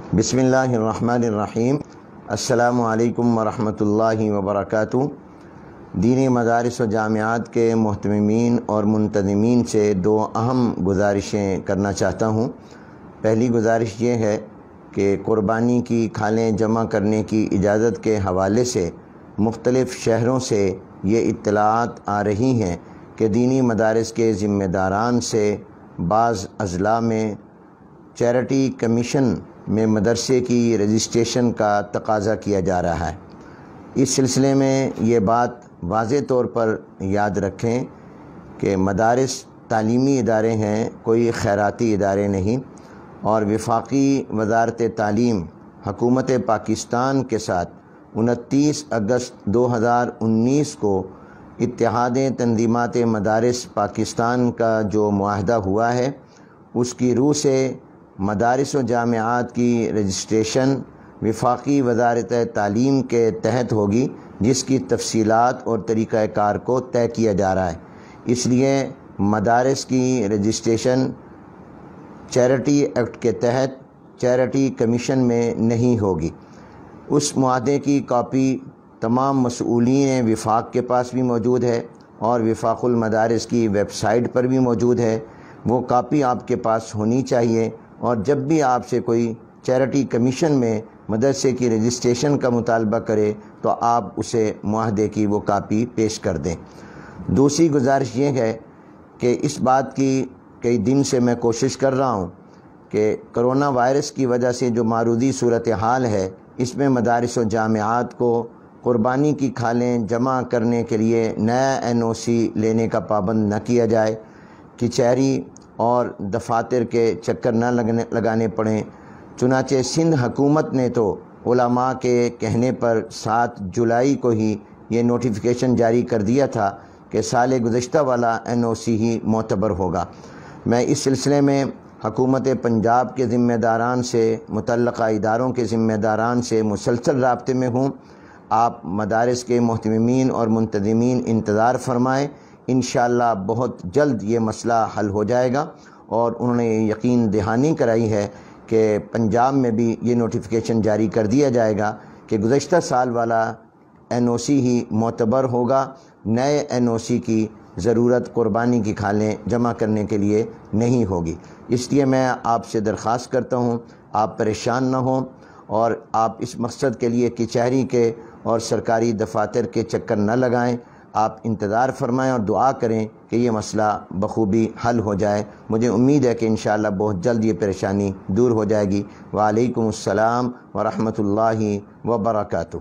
بسم اللہ الرحمن الرحیم۔ السلام علیکم ورحمۃ اللہ وبرکاتہ۔ دینی مدارس و جامعات کے محتممین اور منتظمین سے دو اہم گزارشیں کرنا چاہتا ہوں۔ پہلی گزارش یہ ہے کہ قربانی کی کھالیں جمع کرنے کی اجازت کے حوالے سے مختلف شہروں سے یہ اطلاعات آ رہی ہیں کہ دینی مدارس کے ذمہ داران سے بعض اضلاع میں چیریٹی کمیشن میں مدرسے کی رجسٹریشن کا تقاضا کیا جا رہا ہے۔ اس سلسلے میں یہ بات واضح طور پر یاد رکھیں کہ مدارس تعلیمی ادارے ہیں، کوئی خیراتی ادارے نہیں، اور وفاقی وزارت تعلیم حکومت پاکستان کے ساتھ 29 اگست 2019 کو اتحاد تنظیمات مدارس پاکستان کا جو معاہدہ ہوا ہے، اس کی روح سے مدارس و جامعات کی رجسٹریشن وفاقی وزارت تعلیم کے تحت ہوگی، جس کی تفصیلات اور طریقہ کار کو طے کیا جا رہا ہے۔ اس لیے مدارس کی رجسٹریشن چیریٹی ایکٹ کے تحت چیریٹی کمیشن میں نہیں ہوگی۔ اس معاہدے کی کاپی تمام مسؤولین وفاق کے پاس بھی موجود ہے اور وفاق المدارس کی ویب سائٹ پر بھی موجود ہے۔ وہ کاپی آپ کے پاس ہونی چاہیے، اور جب بھی آپ سے کوئی چیریٹی کمیشن میں مدرسے کی رجسٹریشن کا مطالبہ کرے تو آپ اسے معاہدے کی وہ کاپی پیش کر دیں۔ دوسری گزارش یہ ہے کہ اس بات کی کئی دن سے میں کوشش کر رہا ہوں کہ کرونا وائرس کی وجہ سے جو معروضی صورتحال ہے، اس میں مدارس و جامعات کو قربانی کی کھالیں جمع کرنے کے لیے نیا NOC لینے کا پابند نہ کیا جائے، کچہری اور دفاتر کے چکر نہ لگانے پڑیں۔ چنانچہ سندھ حکومت نے تو علماء کے کہنے پر 7 جولائی کو ہی یہ نوٹیفیکیشن جاری کر دیا تھا کہ سال گزشتہ والا NOC ہی معتبر ہوگا۔ میں اس سلسلے میں حکومت پنجاب کے ذمہ داران سے، متعلقہ اداروں کے ذمہ داران سے مسلسل رابطے میں ہوں۔ آپ مدارس کے محتممین اور منتظمین انتظار فرمائیں، انشاءاللہ بہت جلد یہ مسئلہ حل ہو جائے گا، اور انہوں نے یقین دہانی کرائی ہے کہ پنجاب میں بھی یہ نوٹیفیکیشن جاری کر دیا جائے گا کہ گزشتہ سال والا NOC ہی معتبر ہوگا، نئے NOC کی ضرورت قربانی کی کھالیں جمع کرنے کے لیے نہیں ہوگی۔ اس لیے میں آپ سے درخواست کرتا ہوں آپ پریشان نہ ہوں، اور آپ اس مقصد کے لیے کچہری کے اور سرکاری دفاتر کے چکر نہ لگائیں۔ آپ انتظار فرمائیں اور دعا کریں کہ یہ مسئلہ بخوبی حل ہو جائے۔ مجھے امید ہے کہ انشاءاللہ بہت جلد یہ پریشانی دور ہو جائے گی۔ وعلیکم السلام ورحمۃ اللہ وبرکاتہ۔